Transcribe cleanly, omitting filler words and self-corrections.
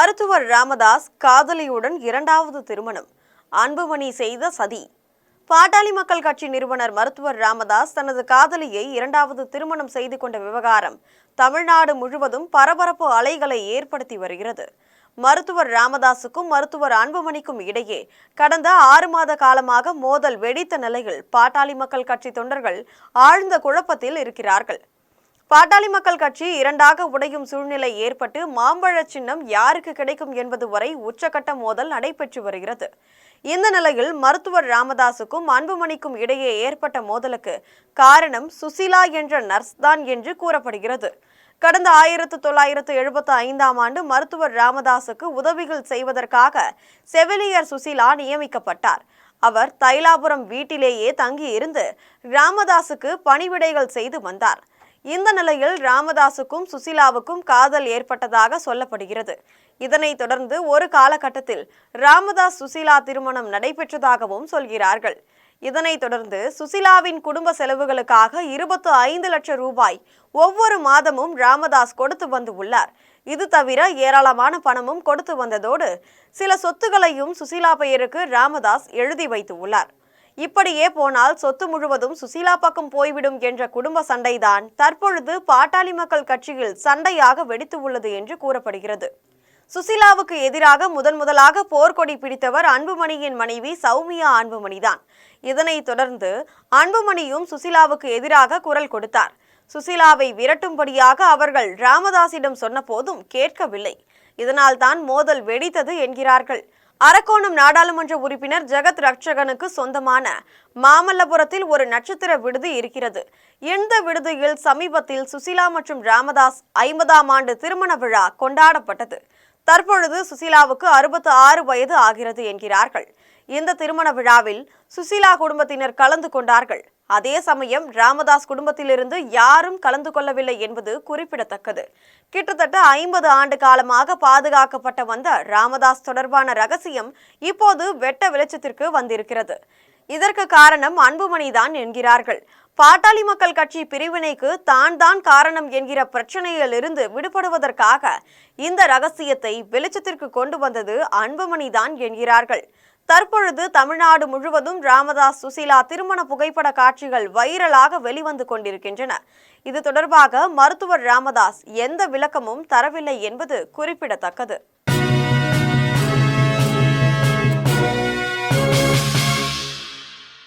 மருத்துவர் ராமதாஸ் காதலியுடன் இரண்டாவது திருமணம், அன்புமணி செய்த சதி. பாட்டாளி மக்கள் கட்சி நிறுவனர் மருத்துவர் ராமதாஸ் தனது காதலியை இரண்டாவது திருமணம் செய்து கொண்ட விவகாரம் தமிழ்நாடு முழுவதும் பரபரப்பு அலைகளை ஏற்படுத்தி வருகிறது. மருத்துவர் ராமதாசுக்கும் மருத்துவர் அன்புமணிக்கும் இடையே கடந்த 6 மாத காலமாக மோதல் வெடித்த நிலையில் பாட்டாளி மக்கள் கட்சி தொண்டர்கள் ஆழ்ந்த குழப்பத்தில் இருக்கிறார்கள். பாட்டாளி மக்கள் கட்சி இரண்டாக உடையும் சூழ்நிலை ஏற்பட்டு மாம்பழ சின்னம் யாருக்கு கிடைக்கும் என்பது வரை உச்சகட்ட மோதல் நடைபெற்று வருகிறது. இந்த நிலையில் மருத்துவர் ராமதாசுக்கும் அன்புமணிக்கும் இடையே ஏற்பட்ட மோதலுக்கு காரணம் சுசிலா என்ற நர்ஸ் தான் என்று கூறப்படுகிறது. கடந்த 1975ஆம் ஆண்டு மருத்துவர் ராமதாசுக்கு உதவிகள் செய்வதற்காக செவிலியர் சுசிலா நியமிக்கப்பட்டார். அவர் தைலாபுரம் வீட்டிலேயே தங்கியிருந்து ராமதாசுக்கு பணிவிடைகள் செய்து வந்தார். இந்த நிலையில் ராமதாசுக்கும் சுசிலாவுக்கும் காதல் ஏற்பட்டதாக சொல்லப்படுகிறது. இதனைத் தொடர்ந்து ஒரு காலகட்டத்தில் ராமதாஸ் சுசிலா திருமணம் நடைபெற்றதாகவும் சொல்கிறார்கள். இதனைத் தொடர்ந்து சுசிலாவின் குடும்ப செலவுகளுக்காக 25 லட்சம் ரூபாய் ஒவ்வொரு மாதமும் ராமதாஸ் கொடுத்து வந்து உள்ளார். இது தவிர ஏராளமான பணமும் கொடுத்து வந்ததோடு சில சொத்துக்களையும் சுசிலா பெயருக்கு ராமதாஸ் எழுதி வைத்து உள்ளார். இப்படியே போனால் சொத்து முழுவதும் சுசிலா பக்கம் போய்விடும் என்ற குடும்ப சண்டைதான் தற்பொழுது பாட்டாளி மக்கள் கட்சியில் சண்டையாக வெடித்து உள்ளது என்று கூறப்படுகிறது. சுசிலாவுக்கு எதிராக முதலாக போர்க்கொடி பிடித்தவர் அன்புமணியின் மனைவி சௌமியா அன்புமணிதான். இதனைத் தொடர்ந்து அன்புமணியும் சுசிலாவுக்கு எதிராக குரல் கொடுத்தார். சுசிலாவை விரட்டும்படியாக அவர்கள் ராமதாசிடம் சொன்ன போதும் கேட்கவில்லை. இதனால் தான் மோதல் வெடித்தது என்கிறார்கள். அரக்கோணம் நாடாளுமன்ற உறுப்பினர் ஜெகத் ரட்சகனுக்கு சொந்தமான மாமல்லபுரத்தில் ஒரு நட்சத்திர விடுதி இருக்கிறது. இந்த விடுதியில் சமீபத்தில் சுசிலா மற்றும் ராமதாஸ் 50ஆம் ஆண்டு திருமண விழா கொண்டாடப்பட்டது. தற்பொழுது சுசிலாவுக்கு 66 வயது ஆகிறது என்கிறார்கள். இந்த திருமண விழாவில் சுசிலா குடும்பத்தினர் கலந்து கொண்டார்கள். அதே சமயம் ராமதாஸ் குடும்பத்திலிருந்து யாரும் கலந்து கொள்ளவில்லை என்பது குறிப்பிடத்தக்கது. கிட்டத்தட்ட 50 ஆண்டு காலமாக பாதுகாக்கப்பட்ட வந்த ராமதாஸ் தொடர்பான ரகசியம் இப்போது வெட்ட வெளிச்சத்திற்கு வந்திருக்கிறது. இதற்கு காரணம் அன்புமணிதான் என்கிறார்கள். பாட்டாளி மக்கள் கட்சி பிரிவினைக்கு தான் காரணம் என்கிற பிரச்சனையில் இருந்து விடுபடுவதற்காக இந்த ரகசியத்தை வெளிச்சத்திற்கு கொண்டு வந்தது அன்புமணிதான் என்கிறார்கள். தற்பொழுது தமிழ்நாடு முழுவதும் ராமதாஸ் சுசிலா திருமண புகைப்பட காட்சிகள் வைரலாக வெளிவந்து கொண்டிருக்கின்றன. இது தொடர்பாக மருத்துவர் ராமதாஸ் எந்த விளக்கமும் தரவில்லை என்பது குறிப்பிடத்தக்கது.